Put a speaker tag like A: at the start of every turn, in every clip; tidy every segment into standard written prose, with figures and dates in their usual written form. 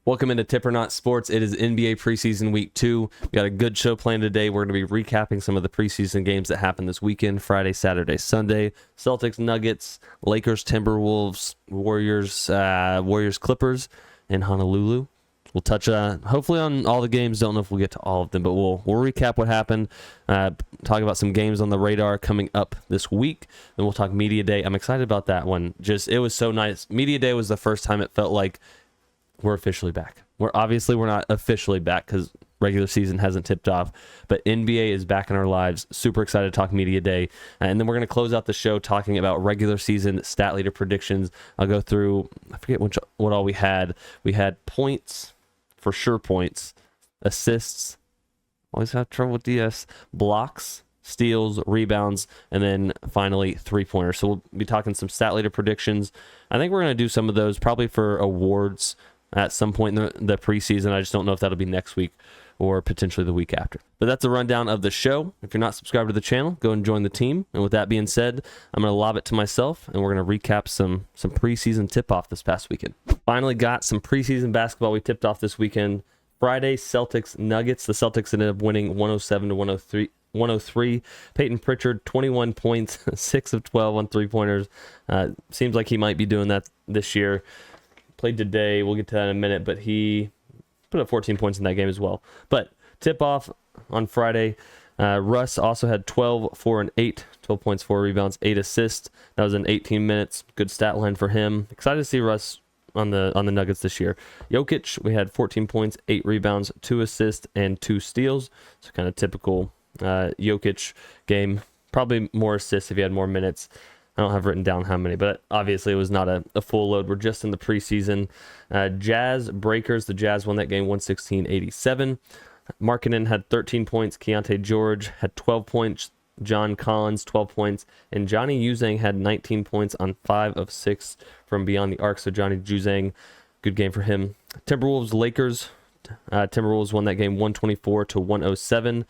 A: Welcome into Tippernaught Sports. It is NBA Preseason Week 2. We got a good show planned today. We're going to be recapping some of the preseason games that happened this weekend, Friday, Saturday, Sunday. Celtics, Nuggets, Lakers, Timberwolves, Warriors, Clippers, and Honolulu. We'll touch hopefully on all the games. Don't know if we'll get to all of them, but we'll recap what happened, talk about some games on the radar coming up this week. Then we'll talk Media Day. I'm excited about that one. It was so nice. Media Day was the first time it felt like we're officially back. We're not officially back because regular season hasn't tipped off, but NBA is back in our lives. Super excited to talk Media Day. And then we're going to close out the show talking about regular season stat leader predictions. I'll go through, I forget what all we had. We had points, for sure points, assists, always have trouble with DS, blocks, steals, rebounds, and then finally three-pointers. So we'll be talking some stat leader predictions. I think we're going to do some of those probably for awards at some point in the preseason. I just don't know if that'll be next week or potentially the week after. But that's a rundown of the show. If you're not subscribed to the channel, go and join the team. And with that being said, I'm going to lob it to myself, and we're going to recap some preseason tip-off this past weekend. Finally got some preseason basketball we tipped off this weekend. Friday, Celtics, Nuggets. The Celtics ended up winning 107 to 103. Peyton Pritchard, 21 points, 6 of 12 on three-pointers. Seems like he might be doing that this year. Played today. We'll get to that in a minute, but he put up 14 points in that game as well. But tip-off on Friday, Russ also had 12, 4, and 8. 12 points, 4 rebounds, 8 assists. That was in 18 minutes. Good stat line for him. Excited to see Russ on the Nuggets this year. Jokic, we had 14 points, 8 rebounds, 2 assists, and 2 steals. So kind of typical Jokic game. Probably more assists if he had more minutes. I don't have written down how many, but obviously it was not a full load. We're just in the preseason. Jazz Breakers, the Jazz won that game 116-87. Markkanen had 13 points. Keontae George had 12 points. John Collins, 12 points. And Johnny Juzang had 19 points on 5 of 6 from beyond the arc. So Johnny Juzang, good game for him. Timberwolves Lakers. Timberwolves won that game 124-107.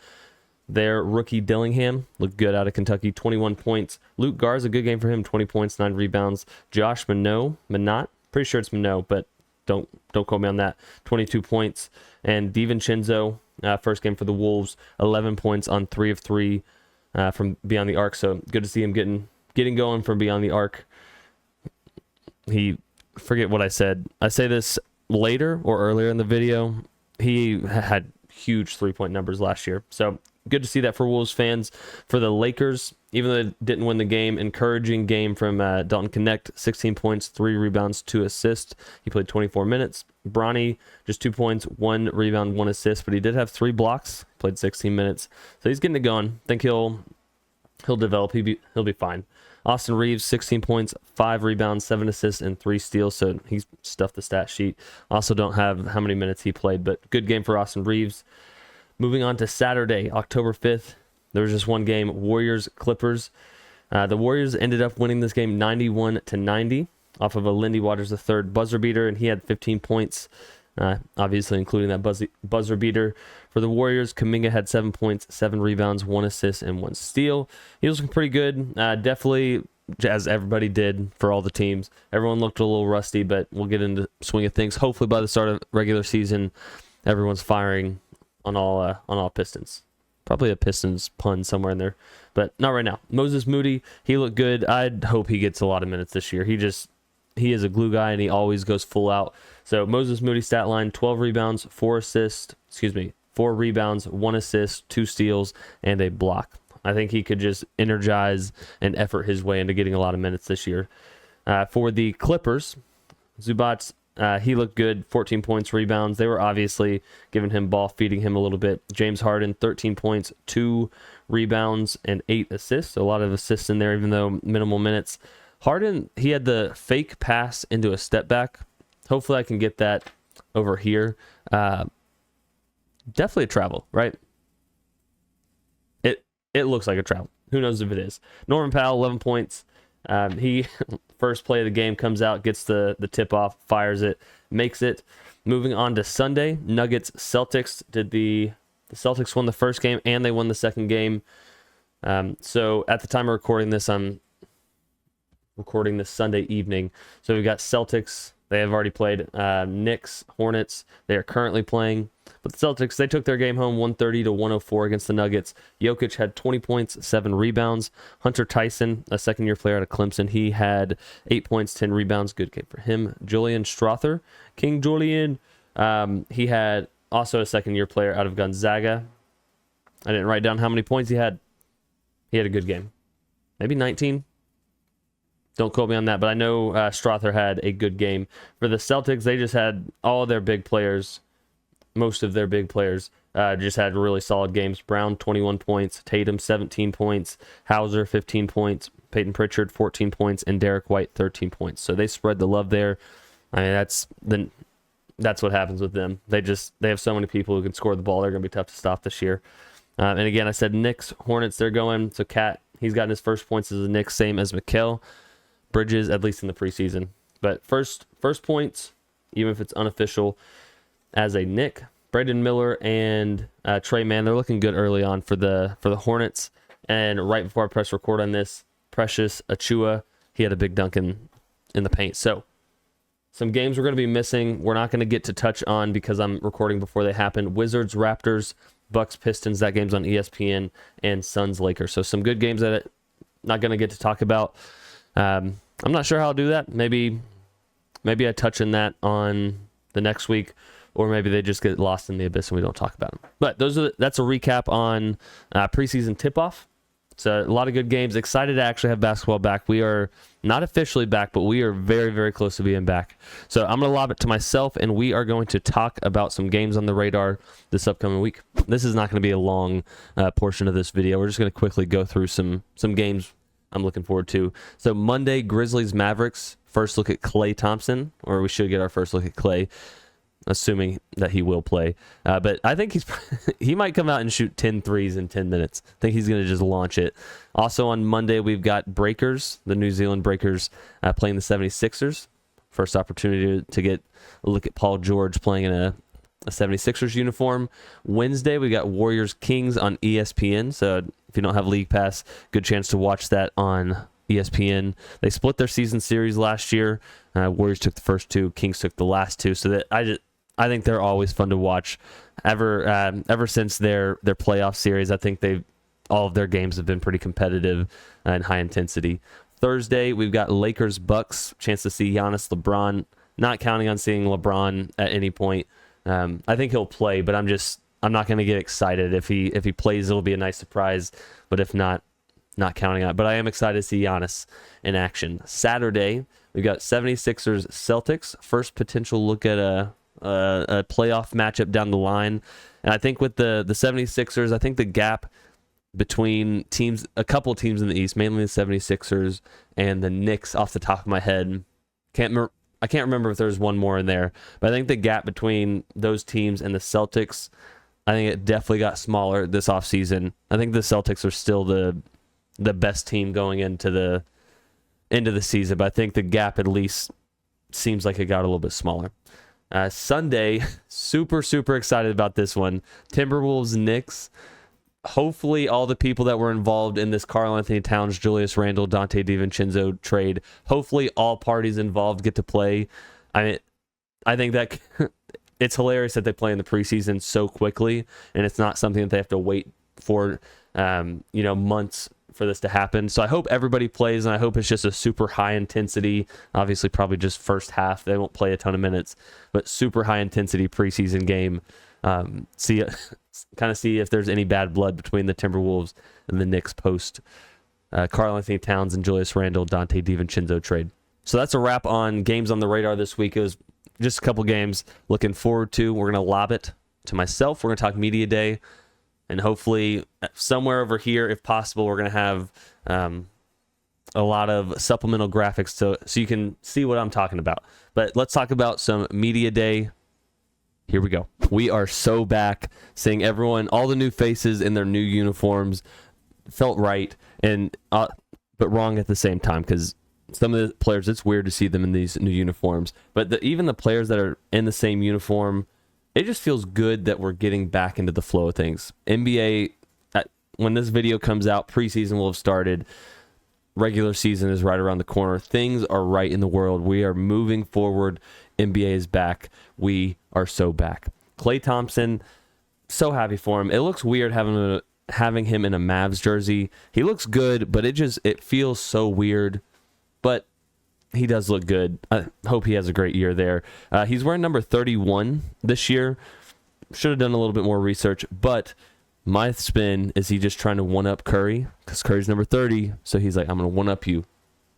A: Their rookie Dillingham looked good out of Kentucky, 21 points. Luke Garza, good game for him, 20 points, 9 rebounds. Josh Minott, pretty sure it's Minot, but don't quote me on that, 22 points. And DiVincenzo, first game for the Wolves, 11 points on 3 of 3 from beyond the arc. So good to see him getting going from beyond the arc. Forget what I said. I say this later or earlier in the video. He had huge three-point numbers last year. So good to see that for Wolves fans. For the Lakers, even though they didn't win the game, encouraging game from Dalton Connect, 16 points, 3 rebounds, 2 assists. He played 24 minutes. Bronny, just 2 points, 1 rebound, 1 assist, but he did have 3 blocks, played 16 minutes. So he's getting it going. I think he'll develop. He'll be fine. Austin Reeves, 16 points, 5 rebounds, 7 assists, and 3 steals. So he's stuffed the stat sheet. Also don't have how many minutes he played, but good game for Austin Reeves. Moving on to Saturday, October 5th, there was just one game, Warriors-Clippers. The Warriors ended up winning this game 91-90 off of a Lindy Waters III buzzer beater, and he had 15 points, obviously including that buzzer beater. For the Warriors, Kuminga had 7 points, 7 rebounds, 1 assist, and 1 steal. He was looking pretty good, definitely, as everybody did for all the teams. Everyone looked a little rusty, but we'll get into swing of things. Hopefully by the start of regular season, everyone's firing on all Pistons. Probably a Pistons pun somewhere in there, but not right now. Moses Moody, he looked good. I'd hope he gets a lot of minutes this year. He is a glue guy, and he always goes full out. So Moses Moody stat line, 12 rebounds, 4 rebounds, 1 assist, 2 steals, and a block. I think he could just energize and effort his way into getting a lot of minutes this year. For the Clippers, Zubats, he looked good, 14 points, rebounds. They were obviously giving him ball, feeding him a little bit. James Harden, 13 points, 2 rebounds, and 8 assists. So a lot of assists in there, even though minimal minutes. Harden, he had the fake pass into a step back. Hopefully I can get that over here. Definitely a travel, right? It looks like a travel. Who knows if it is. Norman Powell, 11 points. He first play of the game comes out, gets the tip off, fires it, makes it. Moving on to Sunday, Nuggets Celtics. The Celtics won the first game and they won the second game. So at the time of recording this, I'm recording this Sunday evening. So we've got Celtics They have already played. Knicks, Hornets, they are currently playing. But the Celtics, they took their game home 130-104 against the Nuggets. Jokic had 20 points, 7 rebounds. Hunter Tyson, a second-year player out of Clemson, he had 8 points, 10 rebounds. Good game for him. Julian Strother, King Julian, he had also a second-year player out of Gonzaga. I didn't write down how many points he had. He had a good game. Maybe 19. Don't quote me on that, but I know Strother had a good game. For the Celtics, they just had all of their big players, most of their big players, just had really solid games. Brown, 21 points. Tatum, 17 points. Hauser, 15 points. Peyton Pritchard, 14 points. And Derek White, 13 points. So they spread the love there. I mean, that's what happens with them. They have so many people who can score the ball. They're going to be tough to stop this year. And again, I said Knicks, Hornets, they're going. So Cat, he's gotten his first points as a Knicks, same as Mikal Bridges, at least in the preseason. But first points, even if it's unofficial, as a Knick. Braden Miller and Trey Mann, they're looking good early on for the Hornets. And right before I press record on this, Precious Achua, he had a big dunk in the paint. So some games we're going to be missing. We're not going to get to touch on because I'm recording before they happen. Wizards, Raptors, Bucks, Pistons, that game's on ESPN, and Suns, Lakers. So some good games that I'm not going to get to talk about. I'm not sure how I'll do that. Maybe I touch on that on the next week, or maybe they just get lost in the abyss and we don't talk about them. But that's a recap on preseason tip-off. So a lot of good games. Excited to actually have basketball back. We are not officially back, but we are very, very close to being back. So I'm going to lob it to myself, and we are going to talk about some games on the radar this upcoming week. This is not going to be a long portion of this video. We're just going to quickly go through some games I'm looking forward to. So Monday, Grizzlies, Mavericks. First look at Klay Thompson, or we should get our first look at Klay, assuming that he will play. But I think he might come out and shoot 10 threes in 10 minutes. I think he's going to just launch it. Also on Monday, we've got Breakers, the New Zealand Breakers, playing the 76ers. First opportunity to get a look at Paul George playing in a 76ers uniform. Wednesday, we got Warriors Kings on ESPN. So if you don't have League Pass, good chance to watch that on ESPN. They split their season series last year. Warriors took the first 2, Kings took the last 2. So that I think they're always fun to watch. Ever since their playoff series, I think all of their games have been pretty competitive and high intensity. Thursday, we've got Lakers Bucks. Chance to see Giannis, LeBron. Not counting on seeing LeBron at any point. I think he'll play, but I'm not going to get excited. If he plays, it'll be a nice surprise. But if not counting on it. But I am excited to see Giannis in action. Saturday, we've got 76ers Celtics. First potential look at a playoff matchup down the line. And I think with the 76ers, I think the gap between teams, a couple teams in the East, mainly the 76ers and the Knicks off the top of my head, I can't remember if there's one more in there, but I think the gap between those teams and the Celtics, I think it definitely got smaller this offseason. I think the Celtics are still the best team going into the season, but I think the gap at least seems like it got a little bit smaller. Sunday, super, super excited about this one. Timberwolves, Knicks. Hopefully all the people that were involved in this Karl-Anthony Towns, Julius Randle, Dante DiVincenzo trade, hopefully all parties involved get to play. I think that it's hilarious that they play in the preseason so quickly, and it's not something that they have to wait for months for this to happen. So I hope everybody plays, and I hope it's just a super high intensity, obviously probably just first half. They won't play a ton of minutes, but super high intensity preseason game. See if there's any bad blood between the Timberwolves and the Knicks post Karl-Anthony Towns and Julius Randle, Dante DiVincenzo trade. So that's a wrap on games on the radar this week. It was just a couple games looking forward to. We're going to lob it to myself. We're going to talk media day, and hopefully somewhere over here, if possible, we're going to have a lot of supplemental graphics so you can see what I'm talking about. But let's talk about some media day. Here we go. We are so back, seeing everyone, all the new faces in their new uniforms. Felt right, but wrong at the same time, because some of the players, it's weird to see them in these new uniforms. But even the players that are in the same uniform, it just feels good that we're getting back into the flow of things. NBA, when this video comes out, preseason will have started. regular season is right around the corner. Things are right in the world. We are moving forward. NBA is back. We are so back. Klay Thompson, so happy for him. It looks weird having him in a Mavs jersey. He looks good, but it feels so weird. But he does look good. I hope he has a great year there. He's wearing number 31 this year. Should have done a little bit more research, but my spin is he just trying to one-up Curry, because Curry's number 30, so he's like, I'm going to one-up you,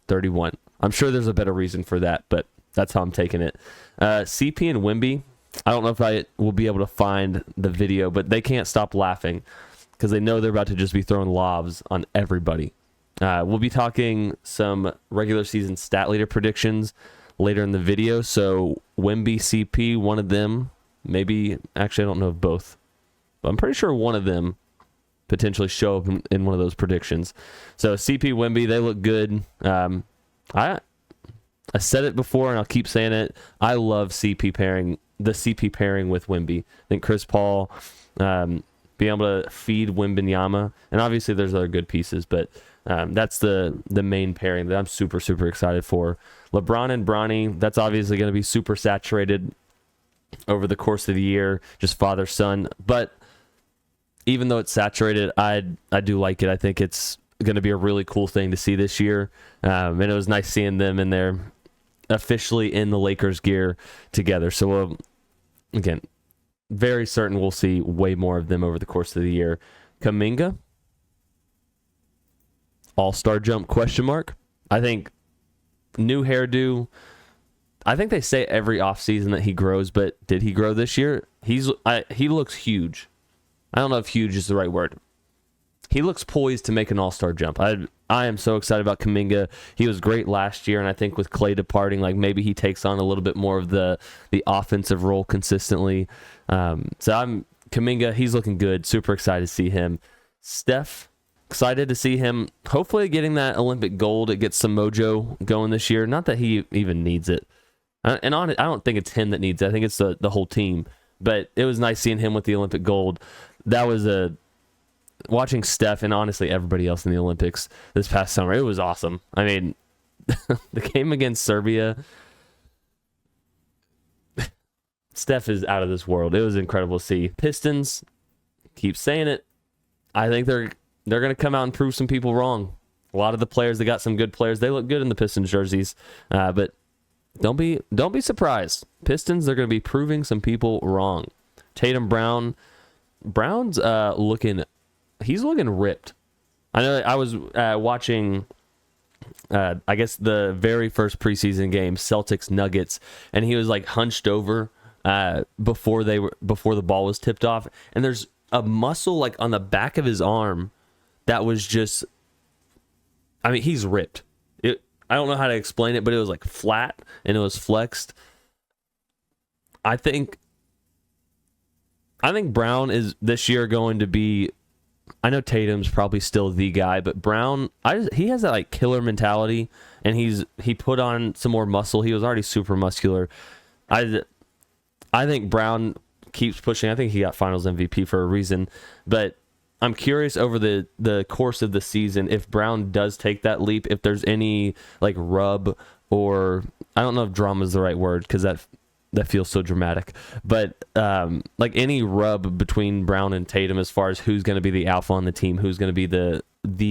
A: 31. I'm sure there's a better reason for that, but that's how I'm taking it. CP and Wemby, I don't know if I will be able to find the video, but they can't stop laughing because they know they're about to just be throwing lobs on everybody. We'll be talking some regular season stat leader predictions later in the video. So Wemby, CP, one of them, maybe, actually I don't know of both, but I'm pretty sure one of them potentially show up in one of those predictions. So CP, Wemby, they look good. I said it before and I'll keep saying it. I love the CP pairing with Wemby. I think Chris Paul, being able to feed Wembanyama, and obviously there's other good pieces, but that's the main pairing that I'm super, super excited for. LeBron and Bronny, that's obviously going to be super saturated over the course of the year, just father-son. But even though it's saturated, I do like it. I think it's going to be a really cool thing to see this year. And it was nice seeing them in there officially in the Lakers gear together. So, again, very certain we'll see way more of them over the course of the year. Kuminga, all-star jump, question mark. I think new hairdo. I think they say every offseason that he grows, but did he grow this year? He looks huge. I don't know if huge is the right word. He looks poised to make an all-star jump. I am so excited about Kuminga. He was great last year, and I think with Klay departing, like maybe he takes on a little bit more of the offensive role consistently. So Kuminga, he's looking good. Super excited to see him. Steph, excited to see him hopefully getting that Olympic gold. It gets some mojo going this year. Not that he even needs it. And I don't think it's him that needs it. I think it's the whole team. But it was nice seeing him with the Olympic gold. That was watching Steph and honestly everybody else in the Olympics this past summer. It was awesome. I mean, the game against Serbia, Steph is out of this world. It was incredible to see. Pistons, keep saying it. I think they're going to come out and prove some people wrong. A lot of the players, they got some good players. They look good in the Pistons jerseys, but don't be surprised. Pistons, they're going to be proving some people wrong. Tatum, Brown's looking ripped. I know I was watching I guess the very first preseason game, Celtics Nuggets, and he was like hunched over before the ball was tipped off, and there's a muscle like on the back of his arm that was just, I mean, he's ripped. I don't know how to explain it, but it was like flat and it was flexed. I think Brown is this year going to be, I know Tatum's probably still the guy, but Brown, he has that like killer mentality, and he put on some more muscle. He was already super muscular. I think Brown keeps pushing. I think he got Finals MVP for a reason, but I'm curious over the course of the season if Brown does take that leap, if there's any like rub, or I don't know if drama is the right word because that feels so dramatic, but like any rub between Brown and Tatum as far as who's going to be the alpha on the team, who's going to be the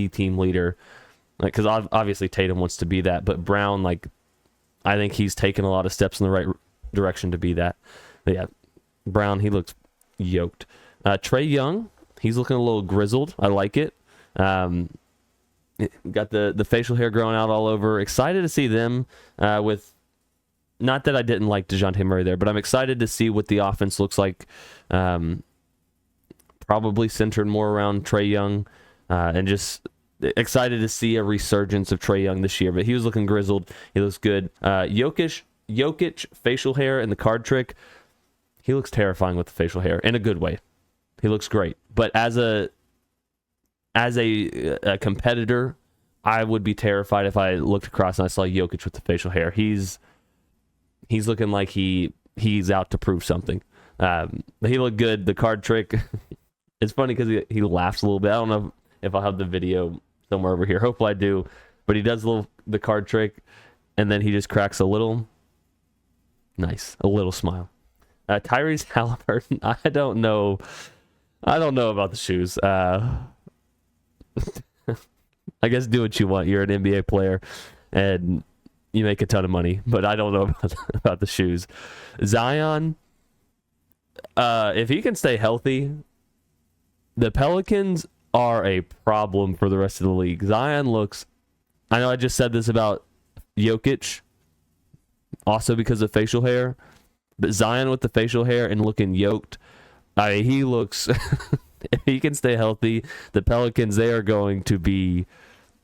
A: team leader, like, because obviously Tatum wants to be that, but Brown, like, I think he's taken a lot of steps in the right direction to be that. But yeah, Brown, he looks yoked. Trae Young, he's looking a little grizzled. I like it. Got the facial hair growing out all over. Excited to see them with, not that I didn't like DeJounte Murray there, but I'm excited to see what the offense looks like. Probably centered more around Trae Young, and just excited to see a resurgence of Trae Young this year. But he was looking grizzled. He looks good. Jokic facial hair and the card trick. He looks terrifying with the facial hair in a good way. He looks great. But as a competitor, I would be terrified if I looked across and I saw Jokic with the facial hair. He's looking like he's out to prove something. But he looked good. The card trick, it's funny because he laughs a little bit. I don't know if I'll have the video somewhere over here. Hopefully I do. but he does the card trick, and then he just cracks a little smile. Tyrese Halliburton, I don't know about the shoes. I guess do what you want. You're an NBA player, and you make a ton of money, but I don't know about the shoes. Zion, if he can stay healthy, the Pelicans are a problem for the rest of the league. Zion looks, I know I just said this about Jokic, also because of facial hair, but Zion with the facial hair and looking yoked, he looks, if he can stay healthy, the Pelicans, they're going to be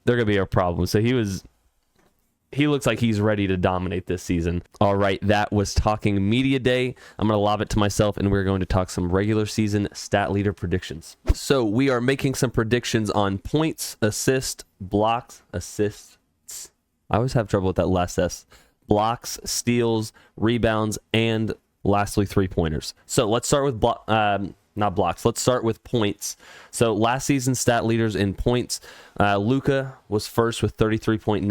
A: a problem. So he looks like he's ready to dominate this season. All right, that was Talking Media Day. I'm going to lob it to myself, and we're going to talk some regular season stat leader predictions. So we are making some predictions on points, assists, blocks, assists. I always have trouble with that last S. Blocks, steals, rebounds, and lastly, three-pointers. So let's start with not blocks. Let's start with points. So last season's stat leaders in points, Luka was first with 33.9.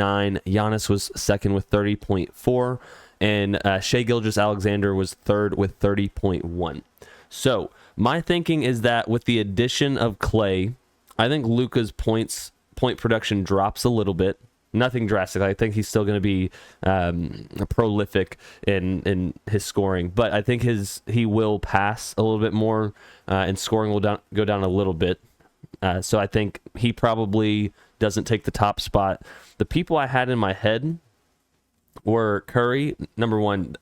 A: Giannis was second with 30.4. And Shai Gilgeous-Alexander was third with 30.1. So my thinking is that with the addition of Clay, I think Luka's point production drops a little bit. Nothing drastic. I think he's still going to be prolific in his scoring, but I think he will pass a little bit more, and scoring will go down a little bit. So I think he probably doesn't take the top spot. The people I had in my head were Curry, number one.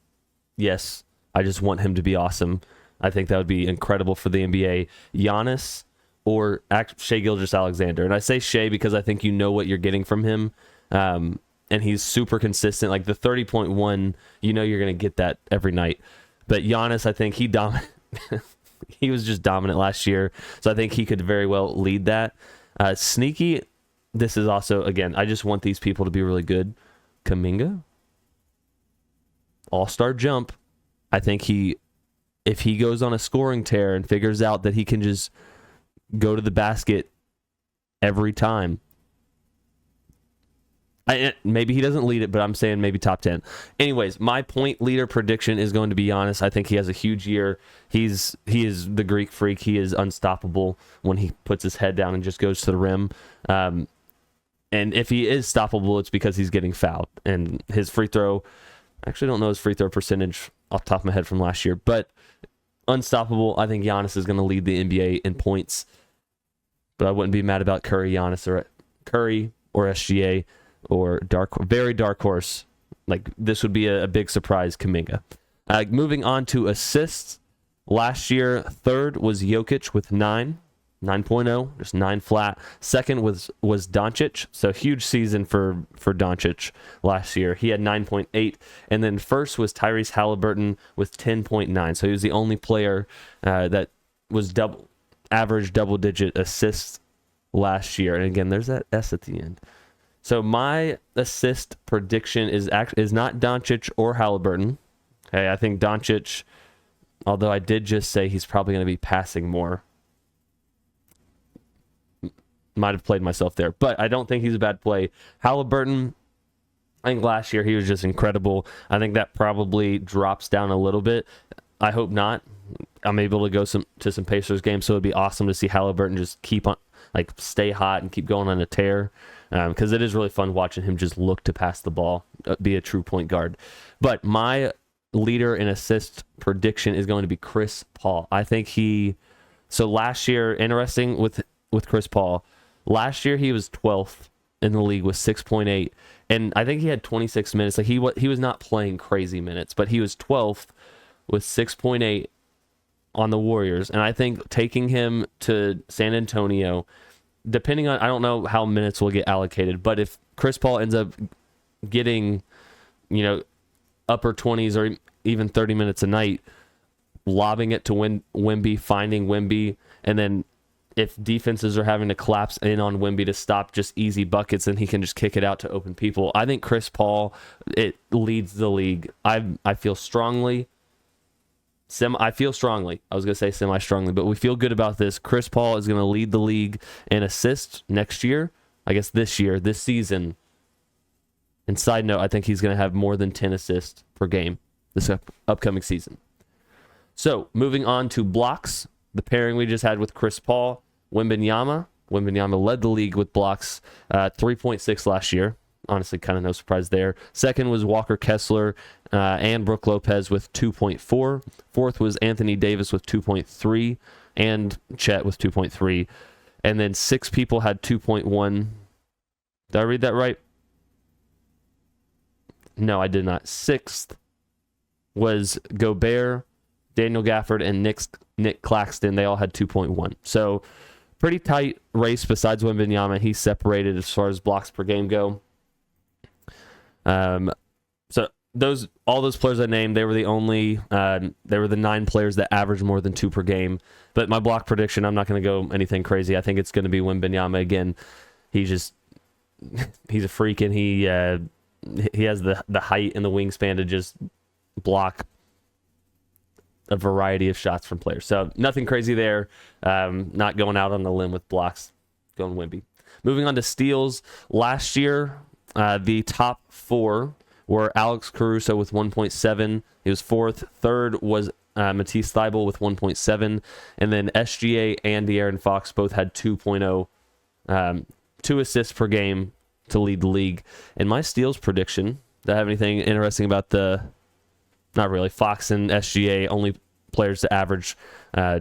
A: Yes, I just want him to be awesome. I think that would be incredible for the NBA. Giannis or Shai Gilgeous-Alexander. And I say Shai because I think you know what you're getting from him. And he's super consistent. Like the 30.1, you know you're going to get that every night. But Giannis, I think he was just dominant last year. So I think he could very well lead that. Sneaky, this is also, again, I just want these people to be really good. Kuminga, all-star jump. I think if he goes on a scoring tear and figures out that he can just go to the basket every time, maybe he doesn't lead it, but I'm saying maybe top 10. Anyways, my point leader prediction is going to be Giannis. I think he has a huge year. He is the Greek freak. He is unstoppable when he puts his head down and just goes to the rim. And if he is stoppable, it's because he's getting fouled. And his free throw, I actually don't know his free throw percentage off the top of my head from last year, but unstoppable. I think Giannis is going to lead the NBA in points. But I wouldn't be mad about Curry or SGA. Or very dark horse. Like this would be a big surprise, Kuminga. Moving on to assists. Last year, third was Jokic with 9.0, just 9 flat. Second was Doncic, so huge season for Doncic last year. He had 9.8, and then first was Tyrese Halliburton with 10.9. So he was the only player that was average double-digit assists last year. And again, there's that S at the end. So my assist prediction is not Doncic or Halliburton. Okay, I think Doncic, although I did just say he's probably going to be passing more, might have played myself there, but I don't think he's a bad play. Halliburton, I think last year he was just incredible. I think that probably drops down a little bit. I hope not. I'm able to go to some Pacers games, so it'd be awesome to see Halliburton just keep on, like, stay hot and keep going on a tear. Because it is really fun watching him just look to pass the ball, be a true point guard. But my leader in assist prediction is going to be Chris Paul. I think so last year, interesting with Chris Paul, last year he was 12th in the league with 6.8, and I think he had 26 minutes. Like he was not playing crazy minutes, but he was 12th with 6.8 on the Warriors, and I think taking him to San Antonio, depending on, I don't know how minutes will get allocated, but if Chris Paul ends up getting, upper 20s or even 30 minutes a night, lobbing it to Wemby, finding Wemby, and then if defenses are having to collapse in on Wemby to stop just easy buckets, then he can just kick it out to open people. I think Chris Paul, it leads the league. I feel strongly. I feel strongly. I was going to say semi-strongly, but we feel good about this. Chris Paul is going to lead the league in assists next year. I guess this season, And side note, I think he's going to have more than 10 assists per game this upcoming season. So moving on to blocks, the pairing we just had with Chris Paul, Wembanyama. Wembanyama led the league with blocks, 3.6 last year. Honestly, kind of no surprise there. Second was Walker Kessler and Brook Lopez with 2.4. Fourth was Anthony Davis with 2.3 and Chet with 2.3. And then 6 people had 2.1. Did I read that right? No, I did not. Sixth was Gobert, Daniel Gafford, and Nick Claxton. They all had 2.1. So pretty tight race besides Wembanyama. He's separated as far as blocks per game go. So all those players I named, they were the only, they were the 9 players that averaged more than 2 per game. But my block prediction, I'm not going to go anything crazy. I think it's going to be Wembanyama again. He's a freak, and he has the height and the wingspan to just block a variety of shots from players. So nothing crazy there. Not going out on the limb with blocks. Going Wemby. Moving on to steals. Last year, the top 4 were Alex Caruso with 1.7. He was 4th. 3rd was Matisse Thybulle with 1.7. And then SGA and De'Aaron Fox both had 2.0. 2 assists per game to lead the league. And my steals prediction, do I have anything interesting about not really, Fox and SGA, only players to average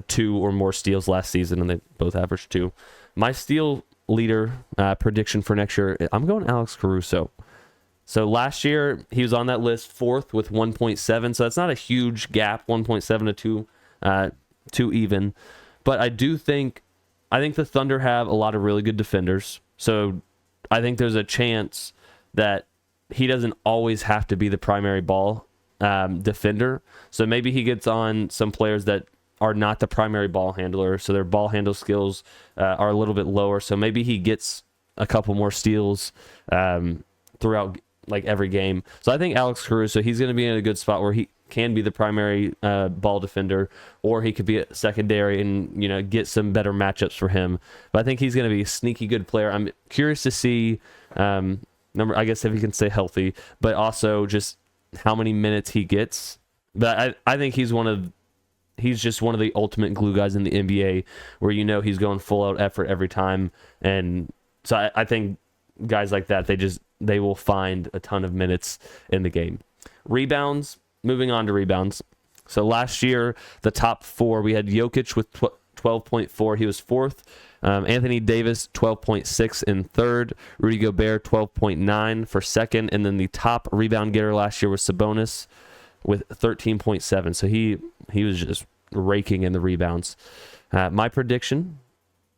A: 2 or more steals last season, and they both averaged 2. My steal leader prediction for next year, I'm going Alex Caruso. So last year, he was on that list 4th with 1.7, so that's not a huge gap, 1.7 to 2 even. But I think the Thunder have a lot of really good defenders, so I think there's a chance that he doesn't always have to be the primary ball defender. So maybe he gets on some players that are not the primary ball handler, so their ball handle skills are a little bit lower. So maybe he gets a couple more steals throughout like every game. So I think Alex Caruso, he's going to be in a good spot where he can be the primary ball defender, or he could be a secondary and get some better matchups for him. But I think he's going to be a sneaky good player. I'm curious to see I guess if he can stay healthy, but also just how many minutes he gets. But I think he's just one of the ultimate glue guys in the NBA, where he's going full out effort every time. And so I think guys like that, they will find a ton of minutes in the game. Rebounds. Moving on to rebounds. So last year, the top 4, we had Jokic with 12.4. He was 4th. Anthony Davis, 12.6 in 3rd. Rudy Gobert, 12.9 for 2nd. And then the top rebound getter last year was Sabonis with 13.7. So he was just raking in the rebounds. My prediction,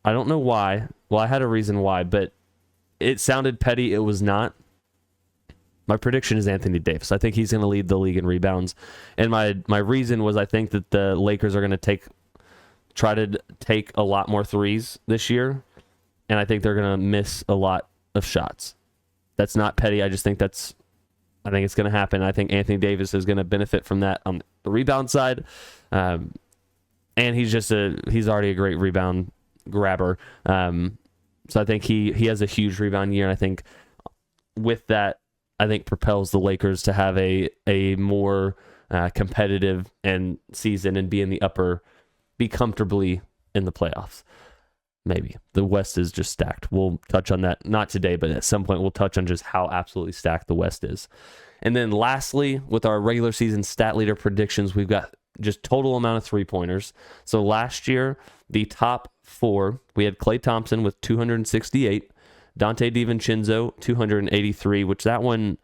A: I don't know why. Well, I had a reason why, but it sounded petty. It was not. My prediction is Anthony Davis. I think he's going to lead the league in rebounds. And my reason was I think that the Lakers are going to try to take a lot more threes this year. And I think they're going to miss a lot of shots. That's not petty. I think it's going to happen. I think Anthony Davis is going to benefit from that on the rebound side. And he's already a great rebound grabber. So I think he has a huge rebound year. And I think with that, propels the Lakers to have a more competitive season and be comfortably in the playoffs. Maybe. The West is just stacked. We'll touch on that, not today, but at some point we'll touch on just how absolutely stacked the West is. And then lastly, with our regular season stat leader predictions, we've got just total amount of 3-pointers. So last year, the top 4, we had Klay Thompson with 268, Dante DiVincenzo, 283, which that one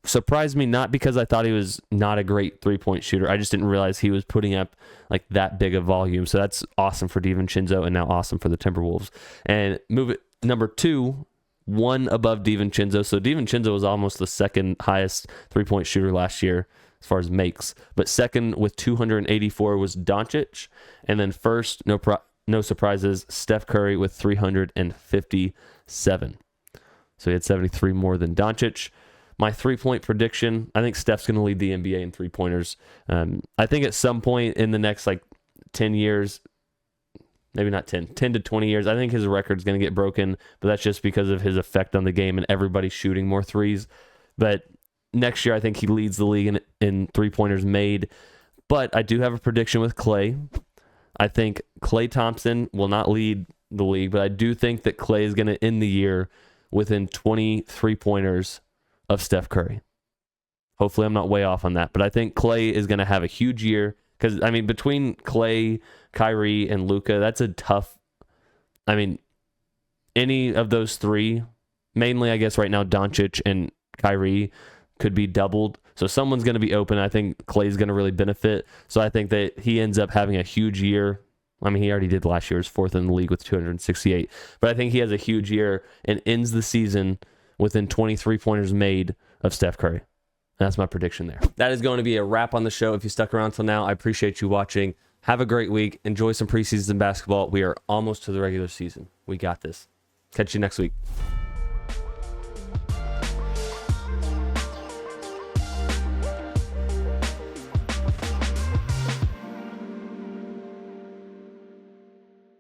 A: surprised me, not because I thought he was not a great 3-point shooter. I just didn't realize he was putting up like that big of volume. So that's awesome for DiVincenzo and now awesome for the Timberwolves. And move it number 2, 1 above DiVincenzo. So DiVincenzo was almost the second highest 3-point shooter last year as far as makes. But second with 284 was Doncic. And then first, no surprises, Steph Curry with 357. So he had 73 more than Doncic. My 3-point prediction, I think Steph's going to lead the NBA in 3-pointers. I think at some point in the next 10 years, maybe not 10 to 20 years. I think his record's going to get broken, but that's just because of his effect on the game and everybody shooting more threes. But next year, I think he leads the league in three-pointers made. But I do have a prediction with Klay. I think Klay Thompson will not lead the league, but I do think that Klay is going to end the year within 20 three-pointers of Steph Curry. Hopefully I'm not way off on that, but I think Klay is going to have a huge year because, I mean, between Klay, Kyrie, and Luka, that's a tough, I mean, any of those three, mainly I guess right now Doncic and Kyrie could be doubled. So someone's going to be open. I think Klay's going to really benefit. So I think that he ends up having a huge year. I mean, he already did last year. He was fourth in the league with 268. But I think he has a huge year and ends the season within 23 pointers made of Steph Curry. That's my prediction there. That is going to be a wrap on the show. If you stuck around till now, I appreciate you watching. Have a great week. Enjoy some preseason basketball. We are almost to the regular season. We got this. Catch you next week.